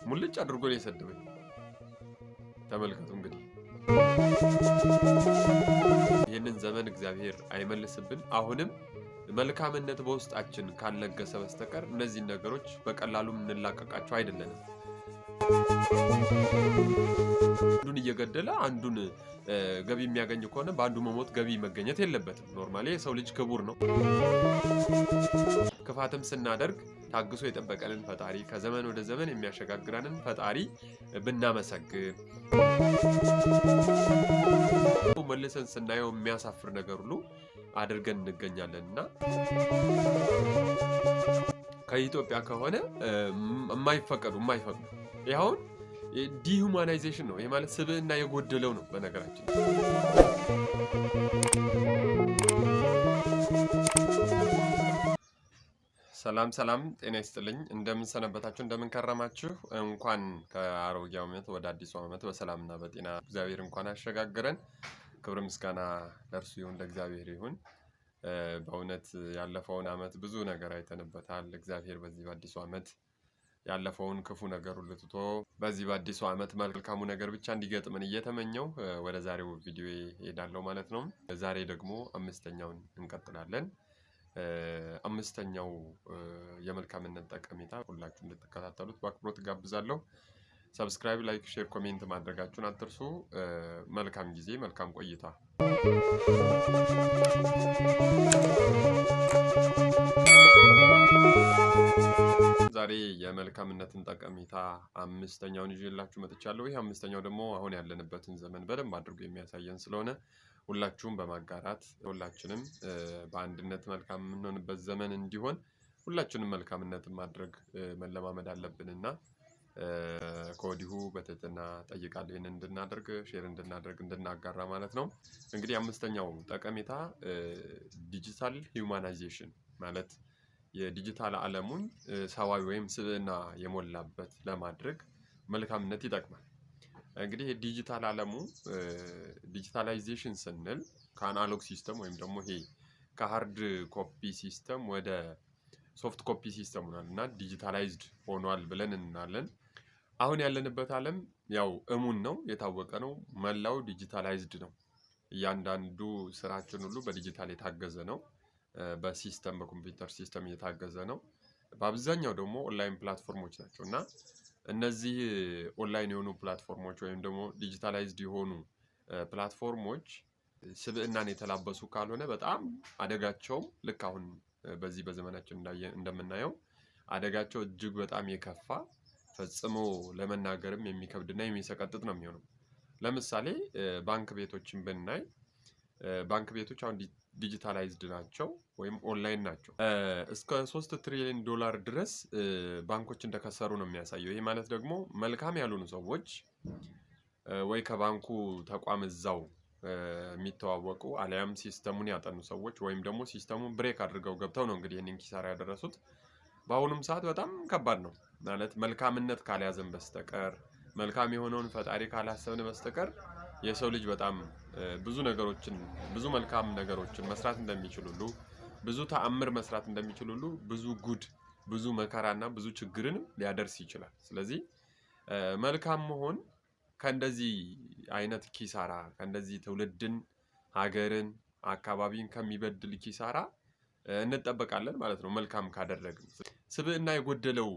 ሙልጭ አድርጎ ነው የሰደበኝ። ተመልከቱ እንግዲህ ይህንን ዘመን እግዚአብሔር አይመልስብን። አሁንም መልካምነት በውስጣችን ካልነገሰ በስተቀር እነዚህን ነገሮች በቀላሉ የምንላቀቃቸው አይደለንም። አንዱን እየገደለ አንዱን ገቢ የሚያገኝ ከሆነ በአንዱ መሞት ገቢ መገኘት የለበትም። ኖርማሊ የሰው ልጅ ክቡር ነው። ክፋትም ስናደርግ ታግሶ የጠበቀንን ፈጣሪ ከዘመን ወደ ዘመን የሚያሸጋግረንን ፈጣሪ ብናመሰግን፣ መልሰን ስናየው የሚያሳፍር ነገር ሁሉ አድርገን እንገኛለንና ከኢትዮጵያ ከሆነ የማይፈቀዱ ይኸውን ዲሁማናይዜሽን ነው። ይሄ ማለት ስብዕና የጎደለው ነው። በነገራችን ሰላም ጤና ይስጥልኝ። እንደምን ሰነበታችሁ? እንደምን ከረማችሁ? እንኳን ከአሮጌው ዓመት ወደ አዲሱ ዓመት በሰላምና በጤና እግዚአብሔር እንኳን አሸጋገረን። ክብር ምስጋና ለእርሱ ይሁን፣ ለእግዚአብሔር ይሁን። በእውነት ያለፈውን ዓመት ብዙ ነገር አይተንበታል። እግዚአብሔር በዚህ በአዲሱ ዓመት ያለፈውን ክፉ ነገር ሁሉ ትቶ በዚህ በአዲሱ ዓመት መልካሙ ነገር ብቻ እንዲገጥምን እየተመኘው ወደ ዛሬው ቪዲዮ እሄዳለሁ ማለት ነው። ዛሬ ደግሞ አምስተኛውን እንቀጥላለን። አምስተኛው የመልካምነት ጠቀሜታ ሁላችሁ እንድትከታተሉት በአክብሮት ጋብዛለሁ። ሰብስክራይብ፣ ላይክ፣ ሼር፣ ኮሜንት ማድረጋችሁን አትርሱ። መልካም ጊዜ፣ መልካም ቆይታ። ዛሬ የመልካምነትን ጠቀሜታ አምስተኛውን ይዤላችሁ መጥቻለሁ። ይህ አምስተኛው ደግሞ አሁን ያለንበትን ዘመን በደንብ አድርጎ የሚያሳየን ስለሆነ ሁላችሁም በማጋራት ሁላችንም በአንድነት መልካም የምንሆንበት ዘመን እንዲሆን ሁላችንም መልካምነትን ማድረግ መለማመድ አለብንና ከወዲሁ በትህትና ጠይቃለሁ። ይህንን እንድናደርግ ሼር እንድናደርግ እንድናጋራ ማለት ነው። እንግዲህ አምስተኛው ጠቀሜታ ዲጂታል ሂውማናይዜሽን ማለት የዲጂታል ዓለሙን ሰዋዊ ወይም ስብዕና የሞላበት ለማድረግ መልካምነት ይጠቅማል። እንግዲህ የዲጂታል ዓለሙ ዲጂታላይዜሽን ስንል ከአናሎግ ሲስተም ወይም ደግሞ ይሄ ከሃርድ ኮፒ ሲስተም ወደ ሶፍት ኮፒ ሲስተም ሆኗል እና ዲጂታላይዝድ ሆኗል ብለን እናለን። አሁን ያለንበት ዓለም ያው እሙን ነው፣ የታወቀ ነው። መላው ዲጂታላይዝድ ነው። እያንዳንዱ ስራችን ሁሉ በዲጂታል የታገዘ ነው። በሲስተም በኮምፒውተር ሲስተም እየታገዘ ነው። በአብዛኛው ደግሞ ኦንላይን ፕላትፎርሞች ናቸው እና እነዚህ ኦንላይን የሆኑ ፕላትፎርሞች ወይም ደግሞ ዲጂታላይዝድ የሆኑ ፕላትፎርሞች ስብዕናን የተላበሱ ካልሆነ በጣም አደጋቸው ልክ አሁን በዚህ በዘመናችን እንደምናየው አደጋቸው እጅግ በጣም የከፋ ፈጽሞ ለመናገርም የሚከብድና የሚሰቀጥጥ ነው የሚሆነው። ለምሳሌ ባንክ ቤቶችን ብናይ ባንክ ቤቶች አሁን ዲጂታላይዝድ ናቸው ወይም ኦንላይን ናቸው። እስከ 3 ትሪሊዮን ዶላር ድረስ ባንኮች እንደከሰሩ ነው የሚያሳየው። ይህ ማለት ደግሞ መልካም ያልሆኑ ሰዎች ወይ ከባንኩ ተቋም እዛው የሚተዋወቁ አሊያም ሲስተሙን ያጠኑ ሰዎች ወይም ደግሞ ሲስተሙን ብሬክ አድርገው ገብተው ነው እንግዲህ ይህንን ኪሳራ ያደረሱት። በአሁኑም ሰዓት በጣም ከባድ ነው ማለት መልካምነት ካልያዘን በስተቀር መልካም የሆነውን ፈጣሪ ካላሰብን በስተቀር የሰው ልጅ በጣም ብዙ መልካም ነገሮችን መስራት እንደሚችል ሁሉ ብዙ ተአምር መስራት እንደሚችል ሁሉ ብዙ ጉድ፣ ብዙ መከራና ብዙ ችግርንም ሊያደርስ ይችላል። ስለዚህ መልካም መሆን ከእንደዚህ አይነት ኪሳራ ከእንደዚህ ትውልድን፣ ሀገርን፣ አካባቢን ከሚበድል ኪሳራ እንጠበቃለን ማለት ነው። መልካም ካደረግን ስብዕና የጎደለው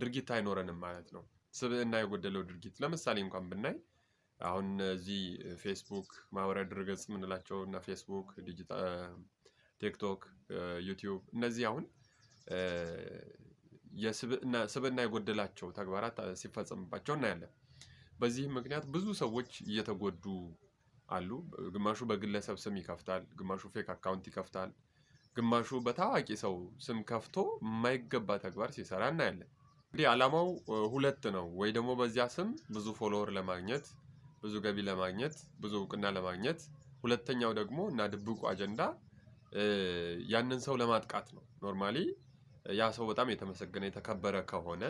ድርጊት አይኖረንም ማለት ነው። ስብዕና የጎደለው ድርጊት ለምሳሌ እንኳን ብናይ አሁን እዚህ ፌስቡክ ማህበራዊ ድረገጽ የምንላቸው እና ፌስቡክ፣ ቲክቶክ፣ ዩቲዩብ እነዚህ አሁን ስብዕና የጎደላቸው ተግባራት ሲፈጸምባቸው እናያለን። በዚህም ምክንያት ብዙ ሰዎች እየተጎዱ አሉ። ግማሹ በግለሰብ ስም ይከፍታል፣ ግማሹ ፌክ አካውንት ይከፍታል፣ ግማሹ በታዋቂ ሰው ስም ከፍቶ የማይገባ ተግባር ሲሰራ እናያለን። እንግዲህ ዓላማው ሁለት ነው። ወይ ደግሞ በዚያ ስም ብዙ ፎሎወር ለማግኘት፣ ብዙ ገቢ ለማግኘት፣ ብዙ እውቅና ለማግኘት፣ ሁለተኛው ደግሞ እና ድብቁ አጀንዳ ያንን ሰው ለማጥቃት ነው። ኖርማሊ ያ ሰው በጣም የተመሰገነ የተከበረ ከሆነ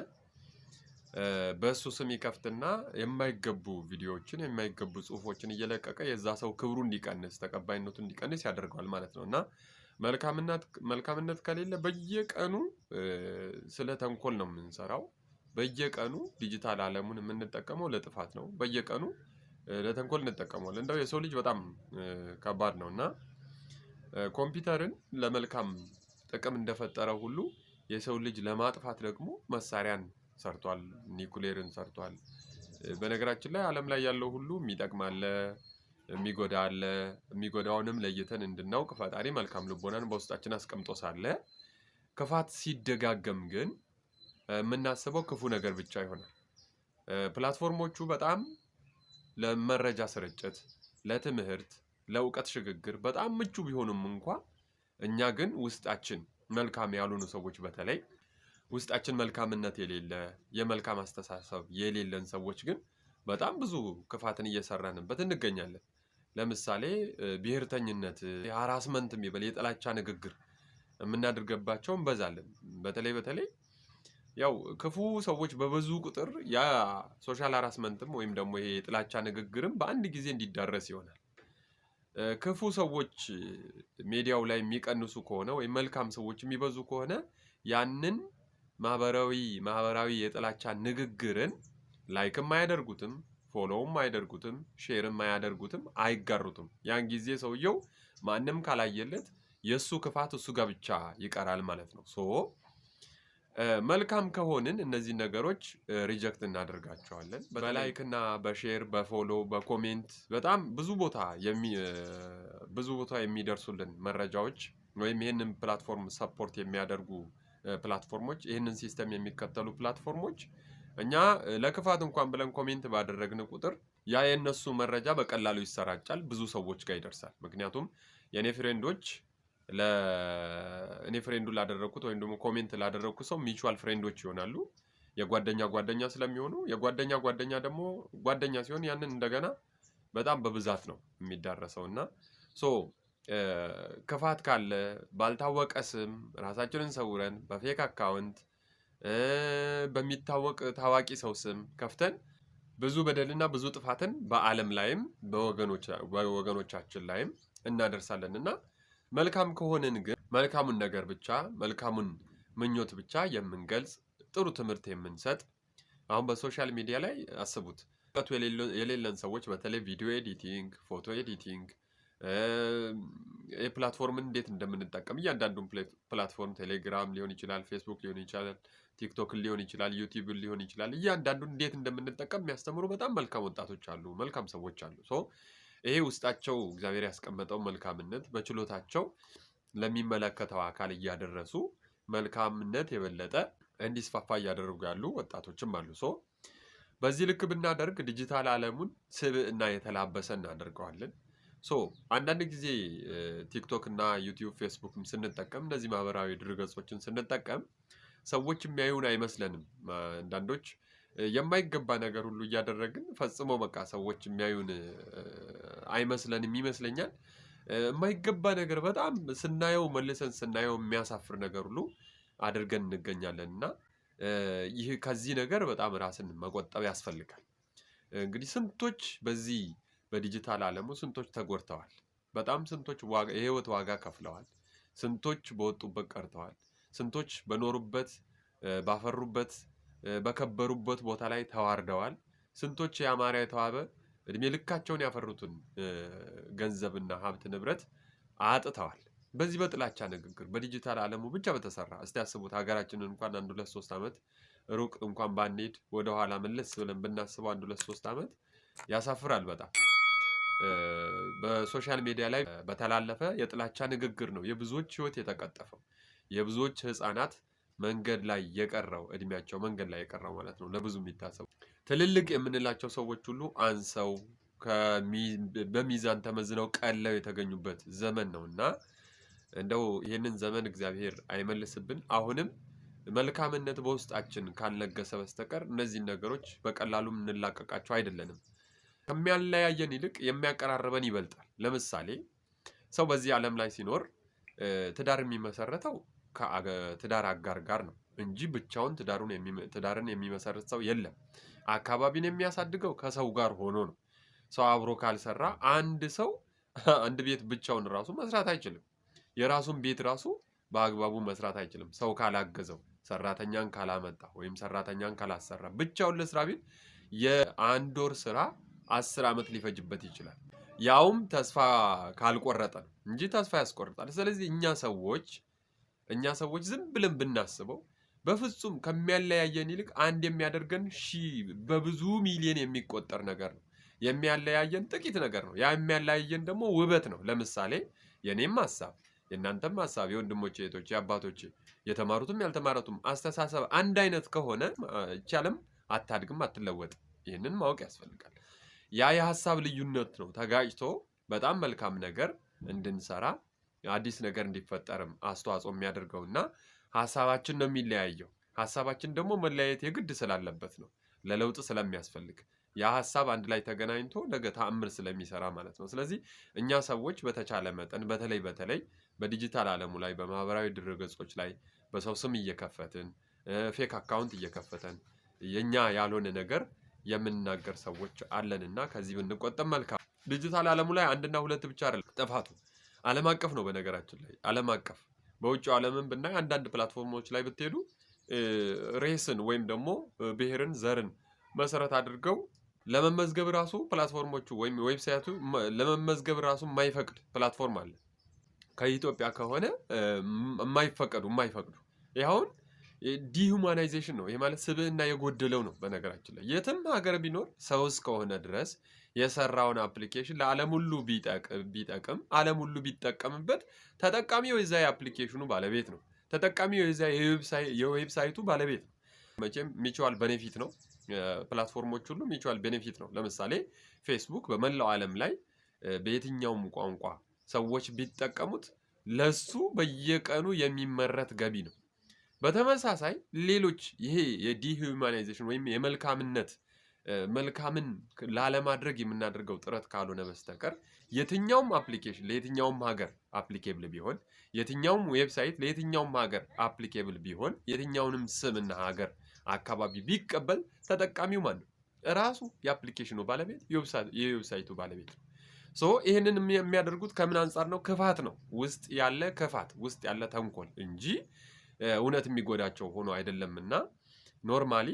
በእሱ ስም ይከፍትና የማይገቡ ቪዲዮዎችን የማይገቡ ጽሁፎችን እየለቀቀ የዛ ሰው ክብሩ እንዲቀንስ ተቀባይነቱ እንዲቀንስ ያደርገዋል ማለት ነው። እና መልካምነት ከሌለ በየቀኑ ስለ ተንኮል ነው የምንሰራው። በየቀኑ ዲጂታል ዓለሙን የምንጠቀመው ለጥፋት ነው። በየቀኑ ለተንኮል እንጠቀመዋለን። እንደው የሰው ልጅ በጣም ከባድ ነው እና ኮምፒውተርን ለመልካም ጥቅም እንደፈጠረው ሁሉ የሰው ልጅ ለማጥፋት ደግሞ መሳሪያን ሰርቷል፣ ኒኩሌርን ሰርቷል። በነገራችን ላይ ዓለም ላይ ያለው ሁሉ የሚጠቅም አለ፣ የሚጎዳ አለ። የሚጎዳውንም ለይተን እንድናውቅ ፈጣሪ መልካም ልቦናን በውስጣችን አስቀምጦ ሳለ ክፋት ሲደጋገም ግን የምናስበው ክፉ ነገር ብቻ ይሆናል። ፕላትፎርሞቹ በጣም ለመረጃ ስርጭት፣ ለትምህርት፣ ለእውቀት ሽግግር በጣም ምቹ ቢሆኑም እንኳ እኛ ግን ውስጣችን መልካም ያልሆኑ ሰዎች በተለይ ውስጣችን መልካምነት የሌለ የመልካም አስተሳሰብ የሌለን ሰዎች ግን በጣም ብዙ ክፋትን እየሰራንበት እንገኛለን። ለምሳሌ ብሔርተኝነት፣ ሃራስመንት የሚበል የጥላቻ ንግግር የምናደርገባቸው እንበዛለን። በተለይ ያው ክፉ ሰዎች በብዙ ቁጥር ያ ሶሻል ሃራስመንትም ወይም ደግሞ ይሄ የጥላቻ ንግግርም በአንድ ጊዜ እንዲዳረስ ይሆናል። ክፉ ሰዎች ሚዲያው ላይ የሚቀንሱ ከሆነ ወይም መልካም ሰዎች የሚበዙ ከሆነ ያንን ማህበራዊ የጥላቻ ንግግርን ላይክም አያደርጉትም፣ ፎሎውም አያደርጉትም፣ ሼርም አያደርጉትም፣ አይጋሩትም። ያን ጊዜ ሰውየው ማንም ካላየለት የእሱ ክፋት እሱ ጋር ብቻ ይቀራል ማለት ነው። መልካም ከሆንን እነዚህ ነገሮች ሪጀክት እናደርጋቸዋለን። በላይክ እና በሼር በፎሎ በኮሜንት በጣም ብዙ ቦታ የሚደርሱልን መረጃዎች ወይም ይህንን ፕላትፎርም ሰፖርት የሚያደርጉ ፕላትፎርሞች ይህንን ሲስተም የሚከተሉ ፕላትፎርሞች እኛ ለክፋት እንኳን ብለን ኮሜንት ባደረግን ቁጥር ያ የነሱ መረጃ በቀላሉ ይሰራጫል፣ ብዙ ሰዎች ጋር ይደርሳል። ምክንያቱም የኔ ፍሬንዶች እኔ ፍሬንዱ ላደረኩት ወይም ደግሞ ኮሜንት ላደረኩት ሰው ሚቹዋል ፍሬንዶች ይሆናሉ። የጓደኛ ስለሚሆኑ የጓደኛ ደግሞ ጓደኛ ሲሆን ያንን እንደገና በጣም በብዛት ነው የሚዳረሰው እና ክፋት ካለ ባልታወቀ ስም ራሳችንን ሰውረን በፌክ አካውንት በሚታወቅ ታዋቂ ሰው ስም ከፍተን ብዙ በደልና ብዙ ጥፋትን በዓለም ላይም በወገኖቻችን ላይም እናደርሳለን እና መልካም ከሆንን ግን መልካሙን ነገር ብቻ መልካሙን ምኞት ብቻ የምንገልጽ ጥሩ ትምህርት የምንሰጥ አሁን በሶሻል ሚዲያ ላይ አስቡት የሌለን ሰዎች በተለይ ቪዲዮ ኤዲቲንግ፣ ፎቶ ኤዲቲንግ የፕላትፎርምን እንዴት እንደምንጠቀም እያንዳንዱን ፕላትፎርም ቴሌግራም ሊሆን ይችላል፣ ፌስቡክ ሊሆን ይችላል፣ ቲክቶክ ሊሆን ይችላል፣ ዩቲዩብ ሊሆን ይችላል። እያንዳንዱን እንዴት እንደምንጠቀም የሚያስተምሩ በጣም መልካም ወጣቶች አሉ፣ መልካም ሰዎች አሉ። ይሄ ውስጣቸው እግዚአብሔር ያስቀመጠው መልካምነት በችሎታቸው ለሚመለከተው አካል እያደረሱ መልካምነት የበለጠ እንዲስፋፋ እያደረጉ ያሉ ወጣቶችም አሉ። በዚህ ልክ ብናደርግ ዲጂታል ዓለሙን ስብዕና የተላበሰ እናደርገዋለን። አንዳንድ ጊዜ ቲክቶክ እና ዩቲዩብ ፌስቡክም ስንጠቀም እነዚህ ማህበራዊ ድረገጾችን ስንጠቀም ሰዎች የሚያዩን አይመስለንም። አንዳንዶች የማይገባ ነገር ሁሉ እያደረግን ፈጽሞ በቃ ሰዎች የሚያዩን አይመስለንም ይመስለኛል። የማይገባ ነገር በጣም መልሰን ስናየው የሚያሳፍር ነገር ሁሉ አድርገን እንገኛለን እና ይህ ከዚህ ነገር በጣም ራስን መቆጠብ ያስፈልጋል። እንግዲህ ስንቶች በዚህ በዲጂታል ዓለሙ ስንቶች ተጎድተዋል። በጣም ስንቶች የህይወት ዋጋ ከፍለዋል። ስንቶች በወጡበት ቀርተዋል። ስንቶች በኖሩበት ባፈሩበት በከበሩበት ቦታ ላይ ተዋርደዋል። ስንቶች ያማረ የተዋበ እድሜ ልካቸውን ያፈሩትን ገንዘብና ሀብት ንብረት አጥተዋል። በዚህ በጥላቻ ንግግር በዲጂታል ዓለሙ ብቻ በተሰራ እስቲ ያስቡት። ሀገራችንን እንኳን 1-2-3 ዓመት ሩቅ እንኳን ባንሄድ ወደኋላ መለስ ብለን ብናስበው 1-2-3 ዓመት ያሳፍራል በጣም። በሶሻል ሚዲያ ላይ በተላለፈ የጥላቻ ንግግር ነው የብዙዎች ህይወት የተቀጠፈው። የብዙዎች ህፃናት መንገድ ላይ የቀረው እድሜያቸው መንገድ ላይ የቀረው ማለት ነው። ለብዙ የሚታሰቡ ትልልቅ የምንላቸው ሰዎች ሁሉ አንሰው በሚዛን ተመዝነው ቀለው የተገኙበት ዘመን ነው እና እንደው ይህንን ዘመን እግዚአብሔር አይመልስብን። አሁንም መልካምነት በውስጣችን ካልነገሰ በስተቀር እነዚህን ነገሮች በቀላሉ የምንላቀቃቸው አይደለንም። ከሚያለያየን ይልቅ የሚያቀራርበን ይበልጣል። ለምሳሌ ሰው በዚህ ዓለም ላይ ሲኖር ትዳር የሚመሰረተው ከትዳር አጋር ጋር ነው እንጂ ብቻውን ትዳርን የሚመሰርት ሰው የለም። አካባቢን የሚያሳድገው ከሰው ጋር ሆኖ ነው። ሰው አብሮ ካልሰራ አንድ ሰው አንድ ቤት ብቻውን ራሱ መስራት አይችልም። የራሱን ቤት ራሱ በአግባቡ መስራት አይችልም። ሰው ካላገዘው፣ ሰራተኛን ካላመጣ ወይም ሰራተኛን ካላሰራ ብቻውን ለስራ ቢል የአንድ ወር ስራ 10 ዓመት ሊፈጅበት ይችላል። ያውም ተስፋ ካልቆረጠ ነው እንጂ ተስፋ ያስቆርጣል። ስለዚህ እኛ ሰዎች ዝም ብለን ብናስበው በፍጹም ከሚያለያየን ይልቅ አንድ የሚያደርገን በብዙ ሚሊዮን የሚቆጠር ነገር ነው። የሚያለያየን ጥቂት ነገር ነው። ያ የሚያለያየን ደግሞ ውበት ነው። ለምሳሌ የኔም ሀሳብ፣ የእናንተም ሀሳብ፣ የወንድሞቼ እህቶቼ፣ የአባቶቼ፣ የተማሩትም ያልተማሩትም አስተሳሰብ አንድ አይነት ከሆነ ይህች ዓለም አታድግም፣ አትለወጥም። ይህንን ማወቅ ያስፈልጋል። ያ የሀሳብ ልዩነት ነው ተጋጭቶ በጣም መልካም ነገር እንድንሰራ አዲስ ነገር እንዲፈጠርም አስተዋጽኦ የሚያደርገውና ሀሳባችን ነው የሚለያየው። ሀሳባችን ደግሞ መለያየት የግድ ስላለበት ነው፣ ለለውጥ ስለሚያስፈልግ ያ ሀሳብ አንድ ላይ ተገናኝቶ ነገ ተአምር ስለሚሰራ ማለት ነው። ስለዚህ እኛ ሰዎች በተቻለ መጠን በተለይ በዲጂታል ዓለሙ ላይ በማህበራዊ ድረገጾች ላይ በሰው ስም እየከፈትን ፌክ አካውንት እየከፈተን የኛ ያልሆነ ነገር የምንናገር ሰዎች አለንና ከዚህ ብንቆጠብ መልካም። ዲጂታል ዓለሙ ላይ አንድና ሁለት ብቻ አይደለም ጥፋቱ፣ ዓለም አቀፍ ነው። በነገራችን ላይ ዓለም አቀፍ በውጭው ዓለምን ብናይ አንዳንድ ፕላትፎርሞች ላይ ብትሄዱ ሬስን ወይም ደግሞ ብሔርን፣ ዘርን መሰረት አድርገው ለመመዝገብ ራሱ ፕላትፎርሞቹ ወይም ዌብሳይቱ ለመመዝገብ ራሱ የማይፈቅድ ፕላትፎርም አለ። ከኢትዮጵያ ከሆነ የማይፈቅዱ ይኸውን ዲሁማናይዜሽን ነው። ይሄ ማለት ስብዕና የጎደለው ነው። በነገራችን ላይ የትም ሀገር ቢኖር ሰው እስከሆነ ድረስ የሰራውን አፕሊኬሽን ለዓለም ሁሉ ቢጠቅም ዓለም ሁሉ ቢጠቀምበት ተጠቃሚው የዛ የአፕሊኬሽኑ ባለቤት ነው። ተጠቃሚው የዛ የዌብሳይቱ ባለቤት ነው። መቼም ሚቹዋል ቤኔፊት ነው። ፕላትፎርሞች ሁሉ ሚቹዋል ቤኔፊት ነው። ለምሳሌ ፌስቡክ በመላው ዓለም ላይ በየትኛውም ቋንቋ ሰዎች ቢጠቀሙት ለሱ በየቀኑ የሚመረት ገቢ ነው። በተመሳሳይ ሌሎች ይሄ የዲሁማናይዜሽን ወይም መልካምን ላለማድረግ የምናደርገው ጥረት ካልሆነ በስተቀር የትኛውም አፕሊኬሽን ለየትኛውም ሀገር አፕሊኬብል ቢሆን፣ የትኛውም ዌብሳይት ለየትኛውም ሀገር አፕሊኬብል ቢሆን፣ የትኛውንም ስምና ሀገር አካባቢ ቢቀበል ተጠቃሚው ማን ነው? ራሱ የአፕሊኬሽኑ ባለቤት፣ የዌብሳይቱ ባለቤት ነው። ይህንን የሚያደርጉት ከምን አንጻር ነው? ክፋት ነው። ውስጥ ያለ ክፋት፣ ውስጥ ያለ ተንኮል እንጂ እውነት የሚጎዳቸው ሆኖ አይደለምና ኖርማሊ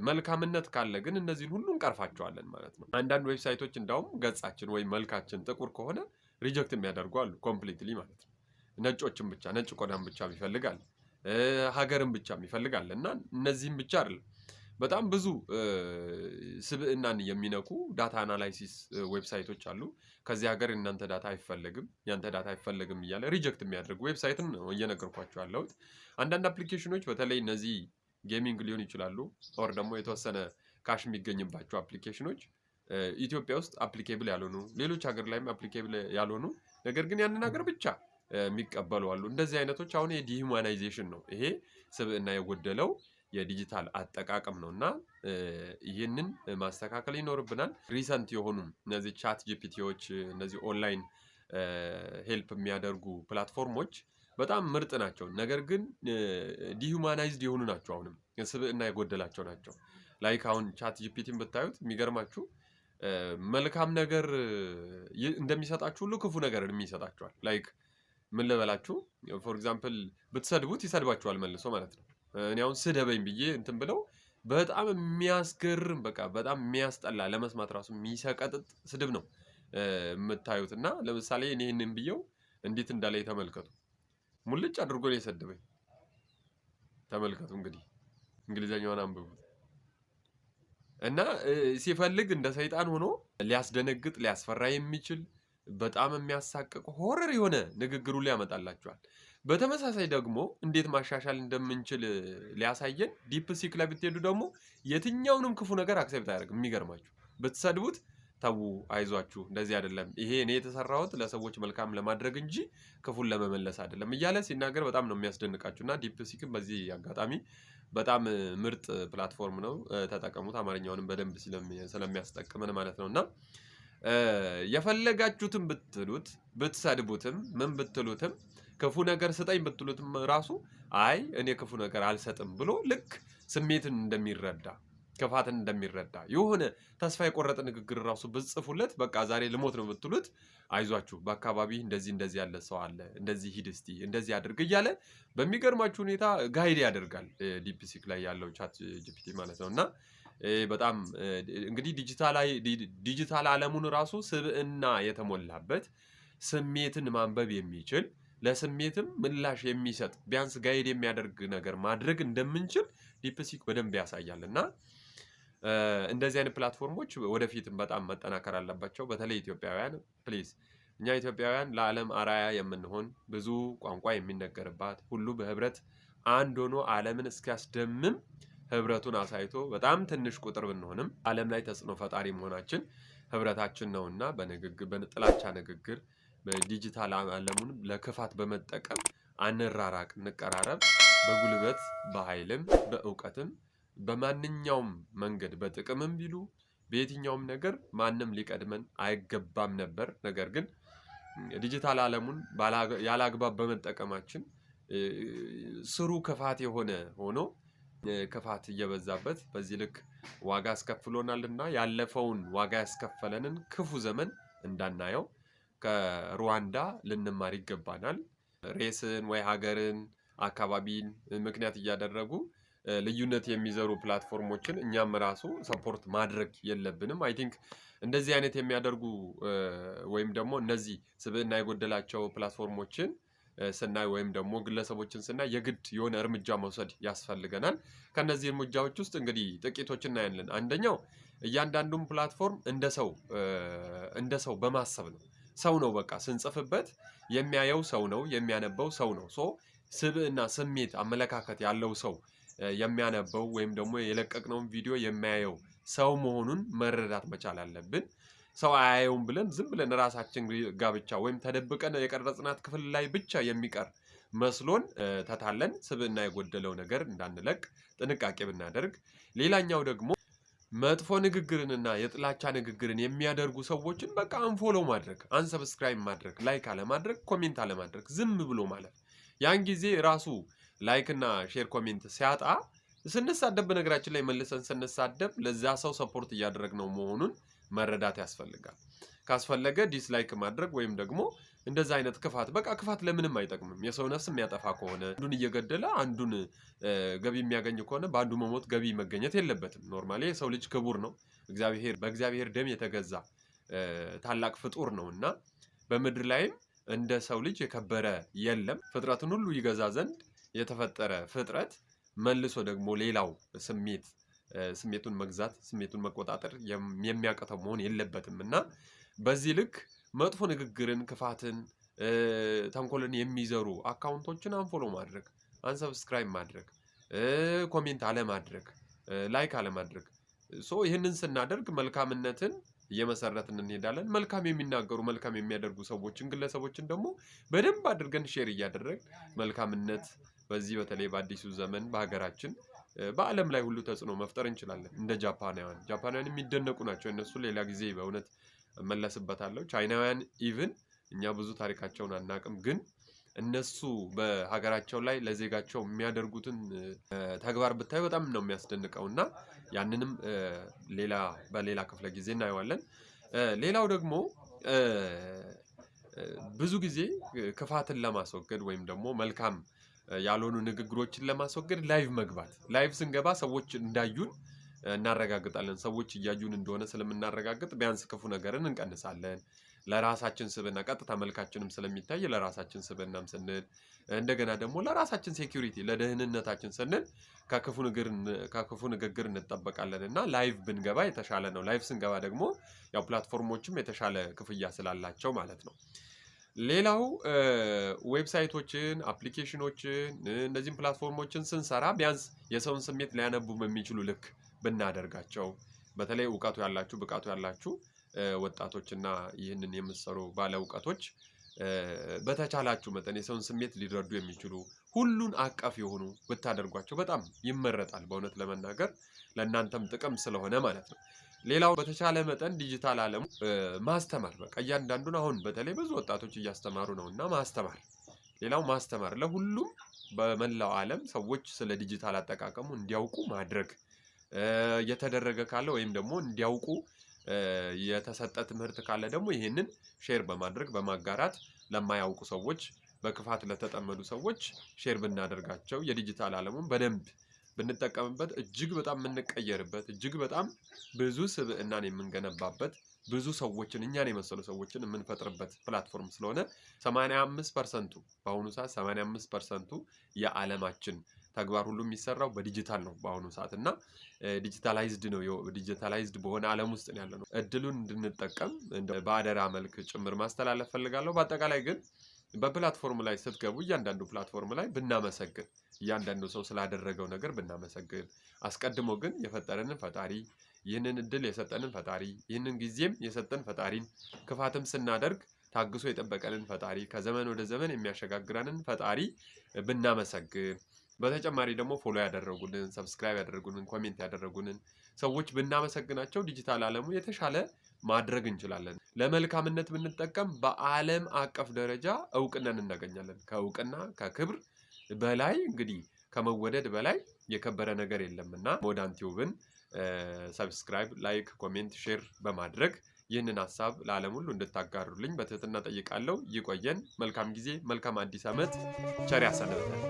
መልካምነት ካለ ግን እነዚህን ሁሉ እንቀርፋቸዋለን ማለት ነው። አንዳንድ ዌብሳይቶች እንዳውም ገጻችን ወይም መልካችን ጥቁር ከሆነ ሪጀክት የሚያደርጉ አሉ፣ ኮምፕሊትሊ ማለት ነው። ነጮችን ብቻ ነጭ ቆዳን ብቻ ይፈልጋል፣ ሀገርን ብቻ ይፈልጋል። እና እነዚህም ብቻ አይደለም፣ በጣም ብዙ ስብዕናን የሚነኩ ዳታ አናላይሲስ ዌብሳይቶች አሉ። ከዚህ ሀገር እናንተ ዳታ አይፈለግም፣ ያንተ ዳታ አይፈለግም እያለ ሪጀክት የሚያደርጉ ዌብሳይትን ነው እየነገርኳቸው ያለሁት። አንዳንድ አፕሊኬሽኖች በተለይ እነዚህ ጌሚንግ ሊሆን ይችላሉ፣ ኦር ደግሞ የተወሰነ ካሽ የሚገኝባቸው አፕሊኬሽኖች ኢትዮጵያ ውስጥ አፕሊኬብል ያልሆኑ፣ ሌሎች ሀገር ላይም አፕሊኬብል ያልሆኑ ነገር ግን ያንን ሀገር ብቻ የሚቀበሉ አሉ። እንደዚህ አይነቶች አሁን የዲሁማናይዜሽን ነው። ይሄ ስብዕና የጎደለው የዲጂታል አጠቃቀም ነው እና ይህንን ማስተካከል ይኖርብናል። ሪሰንት የሆኑ እነዚህ ቻት ጂፒቲዎች፣ እነዚህ ኦንላይን ሄልፕ የሚያደርጉ ፕላትፎርሞች በጣም ምርጥ ናቸው። ነገር ግን ዲሁማናይዝድ የሆኑ ናቸው። አሁንም ስብዕና የጎደላቸው ናቸው። ላይክ አሁን ቻት ጂፒቲን ብታዩት የሚገርማችሁ መልካም ነገር እንደሚሰጣችሁ ሁሉ ክፉ ነገር የሚሰጣችኋል። ላይክ ምን ልበላችሁ፣ ፎር ኤግዛምፕል ብትሰድቡት ይሰድባችኋል መልሶ ማለት ነው። እኔ አሁን ስደበኝ ብዬ እንትን ብለው በጣም የሚያስገርም በጣም የሚያስጠላ ለመስማት ራሱ የሚሰቀጥጥ ስድብ ነው የምታዩት። እና ለምሳሌ እኔ ይህንን ብየው እንዴት እንዳለ ተመልከቱ። ሙልጭ አድርጎ ነው የሰደበኝ። ተመልከቱ እንግዲህ እንግሊዘኛውን አንብቡት። እና ሲፈልግ እንደ ሰይጣን ሆኖ ሊያስደነግጥ ሊያስፈራ የሚችል በጣም የሚያሳቅቅ ሆረር የሆነ ንግግሩ ሊያመጣላችኋል። በተመሳሳይ ደግሞ እንዴት ማሻሻል እንደምንችል ሊያሳየን ዲፕ ሲክ ላይ ብትሄዱ ደግሞ የትኛውንም ክፉ ነገር አክሴፕት አያደርግም። የሚገርማችሁ ብትሰድቡት ተዉ፣ አይዟችሁ፣ እንደዚህ አይደለም፣ ይሄ እኔ የተሰራሁት ለሰዎች መልካም ለማድረግ እንጂ ክፉን ለመመለስ አይደለም እያለ ሲናገር በጣም ነው የሚያስደንቃችሁ። እና ዲፕ ሲክም በዚህ አጋጣሚ በጣም ምርጥ ፕላትፎርም ነው፣ ተጠቀሙት። አማርኛውንም በደንብ ስለሚያስጠቅመን ማለት ነው። እና የፈለጋችሁትን ብትሉት ብትሰድቡትም ምን ብትሉትም ክፉ ነገር ስጠኝ ብትሉትም ራሱ አይ እኔ ክፉ ነገር አልሰጥም ብሎ ልክ ስሜትን እንደሚረዳ ክፋትን እንደሚረዳ የሆነ ተስፋ የቆረጠ ንግግር ራሱ ብትጽፉለት በቃ ዛሬ ልሞት ነው ብትሉት አይዟችሁ በአካባቢ እንደዚህ ያለ ሰው አለ፣ እንደዚህ ሂድ እስቲ እንደዚህ አድርግ እያለ በሚገርማችሁ ሁኔታ ጋይድ ያደርጋል። ዲፕሲክ ላይ ያለው ቻት ጂፒቲ ማለት ነው። እና በጣም እንግዲህ ዲጂታል ዓለሙን ራሱ ስብዕና የተሞላበት ስሜትን ማንበብ የሚችል ለስሜትም ምላሽ የሚሰጥ ቢያንስ ጋይድ የሚያደርግ ነገር ማድረግ እንደምንችል ዲፕሲክ በደንብ ያሳያል። እና እንደዚህ አይነት ፕላትፎርሞች ወደፊትም በጣም መጠናከር አለባቸው። በተለይ ኢትዮጵያውያን ፕሊዝ፣ እኛ ኢትዮጵያውያን ለዓለም አራያ የምንሆን ብዙ ቋንቋ የሚነገርባት ሁሉ በህብረት አንድ ሆኖ ዓለምን እስኪያስደምም ህብረቱን አሳይቶ በጣም ትንሽ ቁጥር ብንሆንም ዓለም ላይ ተጽዕኖ ፈጣሪ መሆናችን ህብረታችን ነውና በጥላቻ ንግግር በዲጂታል ዓለሙን ለክፋት በመጠቀም አንራራቅ፣ እንቀራረብ። በጉልበት በኃይልም በእውቀትም በማንኛውም መንገድ በጥቅምም ቢሉ በየትኛውም ነገር ማንም ሊቀድመን አይገባም ነበር። ነገር ግን ዲጂታል ዓለሙን ያላግባብ በመጠቀማችን ስሩ ክፋት የሆነ ሆኖ ክፋት እየበዛበት በዚህ ልክ ዋጋ አስከፍሎናልና ያለፈውን ዋጋ ያስከፈለንን ክፉ ዘመን እንዳናየው ከሩዋንዳ ልንማር ይገባናል። ሬስን ወይ ሀገርን አካባቢን ምክንያት እያደረጉ ልዩነት የሚዘሩ ፕላትፎርሞችን እኛም ራሱ ሰፖርት ማድረግ የለብንም። አይ ቲንክ እንደዚህ አይነት የሚያደርጉ ወይም ደግሞ እነዚህ ስብዕና የጎደላቸው ፕላትፎርሞችን ስናይ ወይም ደግሞ ግለሰቦችን ስናይ የግድ የሆነ እርምጃ መውሰድ ያስፈልገናል። ከነዚህ እርምጃዎች ውስጥ እንግዲህ ጥቂቶችን እናያለን። አንደኛው እያንዳንዱን ፕላትፎርም እንደ ሰው በማሰብ ነው። ሰው ነው በቃ ስንጽፍበት የሚያየው ሰው ነው፣ የሚያነበው ሰው ነው። ስብዕና፣ ስሜት፣ አመለካከት ያለው ሰው የሚያነበው ወይም ደግሞ የለቀቅነውን ቪዲዮ የሚያየው ሰው መሆኑን መረዳት መቻል አለብን። ሰው አያየውም ብለን ዝም ብለን ራሳችን ጋብቻ ወይም ተደብቀን የቀረጽናት ክፍል ላይ ብቻ የሚቀር መስሎን ተታለን ስብዕና የጎደለው ነገር እንዳንለቅ ጥንቃቄ ብናደርግ። ሌላኛው ደግሞ መጥፎ ንግግርንና የጥላቻ ንግግርን የሚያደርጉ ሰዎችን በቃ አንፎሎ ማድረግ፣ አንሰብስክራይብ ማድረግ፣ ላይክ አለማድረግ፣ ኮሜንት አለማድረግ፣ ዝም ብሎ ማለት። ያን ጊዜ ራሱ ላይክ እና ሼር ኮሜንት ሲያጣ ስንሳደብ፣ በነገራችን ላይ መልሰን ስንሳደብ ለዛ ሰው ሰፖርት እያደረግነው መሆኑን መረዳት ያስፈልጋል። ካስፈለገ ዲስላይክ ማድረግ ወይም ደግሞ እንደዛ አይነት ክፋት በቃ ክፋት ለምንም አይጠቅምም። የሰው ነፍስ የሚያጠፋ ከሆነ አንዱን እየገደለ አንዱን ገቢ የሚያገኝ ከሆነ በአንዱ መሞት ገቢ መገኘት የለበትም። ኖርማሊ የሰው ልጅ ክቡር ነው። በእግዚአብሔር ደም የተገዛ ታላቅ ፍጡር ነው እና በምድር ላይም እንደ ሰው ልጅ የከበረ የለም። ፍጥረትን ሁሉ ይገዛ ዘንድ የተፈጠረ ፍጥረት መልሶ ደግሞ ሌላው ስሜቱን መግዛት ስሜቱን መቆጣጠር የሚያቅተው መሆን የለበትም እና በዚህ ልክ መጥፎ ንግግርን፣ ክፋትን፣ ተንኮልን የሚዘሩ አካውንቶችን አንፎሎ ማድረግ፣ አንሰብስክራይብ ማድረግ፣ ኮሜንት አለማድረግ፣ ላይክ አለማድረግ። ይህንን ስናደርግ መልካምነትን እየመሰረትን እንሄዳለን። መልካም የሚናገሩ መልካም የሚያደርጉ ሰዎችን፣ ግለሰቦችን ደግሞ በደንብ አድርገን ሼር እያደረግ መልካምነት በዚህ በተለይ በአዲሱ ዘመን በሀገራችን በዓለም ላይ ሁሉ ተጽዕኖ መፍጠር እንችላለን። እንደ ጃፓናውያን የሚደነቁ ናቸው። እነሱ ሌላ ጊዜ በእውነት እመለስበታለሁ። ቻይናውያን ኢቭን እኛ ብዙ ታሪካቸውን አናቅም፣ ግን እነሱ በሀገራቸው ላይ ለዜጋቸው የሚያደርጉትን ተግባር ብታዩ በጣም ነው የሚያስደንቀው እና ያንንም በሌላ ክፍለ ጊዜ እናየዋለን። ሌላው ደግሞ ብዙ ጊዜ ክፋትን ለማስወገድ ወይም ደግሞ መልካም ያልሆኑ ንግግሮችን ለማስወገድ ላይቭ መግባት። ላይቭ ስንገባ ሰዎች እንዳዩን እናረጋግጣለን። ሰዎች እያዩን እንደሆነ ስለምናረጋግጥ ቢያንስ ክፉ ነገርን እንቀንሳለን። ለራሳችን ስብዕና ቀጥታ መልካችንም ስለሚታይ ለራሳችን ስብዕናም ስንል እንደገና ደግሞ ለራሳችን ሴኩሪቲ ለደህንነታችን ስንል ከክፉ ንግግር እንጠበቃለን እና ላይቭ ብንገባ የተሻለ ነው። ላይቭ ስንገባ ደግሞ ያው ፕላትፎርሞችም የተሻለ ክፍያ ስላላቸው ማለት ነው። ሌላው ዌብሳይቶችን፣ አፕሊኬሽኖችን እነዚህም ፕላትፎርሞችን ስንሰራ ቢያንስ የሰውን ስሜት ሊያነቡ በሚችሉ ልክ ብናደርጋቸው። በተለይ እውቀቱ ያላችሁ ብቃቱ ያላችሁ ወጣቶችና ይህንን የምትሰሩ ባለ እውቀቶች በተቻላችሁ መጠን የሰውን ስሜት ሊረዱ የሚችሉ ሁሉን አቀፍ የሆኑ ብታደርጓቸው በጣም ይመረጣል። በእውነት ለመናገር ለእናንተም ጥቅም ስለሆነ ማለት ነው። ሌላው በተቻለ መጠን ዲጂታል ዓለሙ ማስተማር፣ በቃ እያንዳንዱን አሁን በተለይ ብዙ ወጣቶች እያስተማሩ ነው እና ማስተማር ለሁሉም በመላው ዓለም ሰዎች ስለ ዲጂታል አጠቃቀሙ እንዲያውቁ ማድረግ። የተደረገ ካለ ወይም ደግሞ እንዲያውቁ የተሰጠ ትምህርት ካለ ደግሞ ይሄንን ሼር በማድረግ በማጋራት ለማያውቁ ሰዎች በክፋት ለተጠመዱ ሰዎች ሼር ብናደርጋቸው የዲጂታል ዓለሙን በደንብ ብንጠቀምበት እጅግ በጣም የምንቀየርበት እጅግ በጣም ብዙ ስብዕናን የምንገነባበት ብዙ ሰዎችን እኛን የመሰሉ ሰዎችን የምንፈጥርበት ፕላትፎርም ስለሆነ 85% በአሁኑ ሰዓት 85% የዓለማችን ተግባር ሁሉ የሚሰራው በዲጂታል ነው በአሁኑ ሰዓት እና ዲጂታላይዝድ ነው። ዲጂታላይዝድ በሆነ ዓለም ውስጥ ነው ያለነው። እድሉን እንድንጠቀም በአደራ መልክ ጭምር ማስተላለፍ ፈልጋለሁ። በአጠቃላይ ግን በፕላትፎርም ላይ ስትገቡ እያንዳንዱ ፕላትፎርም ላይ ብናመሰግን እያንዳንዱ ሰው ስላደረገው ነገር ብናመሰግን አስቀድሞ ግን የፈጠረንን ፈጣሪ ይህንን እድል የሰጠንን ፈጣሪ ይህንን ጊዜም የሰጠን ፈጣሪን ክፋትም ስናደርግ ታግሶ የጠበቀንን ፈጣሪ ከዘመን ወደ ዘመን የሚያሸጋግረንን ፈጣሪ ብናመሰግን በተጨማሪ ደግሞ ፎሎ ያደረጉንን ሰብስክራይብ ያደረጉንን ኮሜንት ያደረጉንን ሰዎች ብናመሰግናቸው ዲጂታል ዓለሙ የተሻለ ማድረግ እንችላለን። ለመልካምነት ብንጠቀም በዓለም አቀፍ ደረጃ እውቅናን እናገኛለን። ከእውቅና ከክብር በላይ እንግዲህ ከመወደድ በላይ የከበረ ነገር የለምና ሞዳን ቲዩብን ሰብስክራይብ፣ ላይክ፣ ኮሜንት፣ ሼር በማድረግ ይህንን ሀሳብ ለዓለም ሁሉ እንድታጋሩልኝ በትህትና ጠይቃለሁ። ይቆየን። መልካም ጊዜ፣ መልካም አዲስ ዓመት። ቸር ያሰንብተን።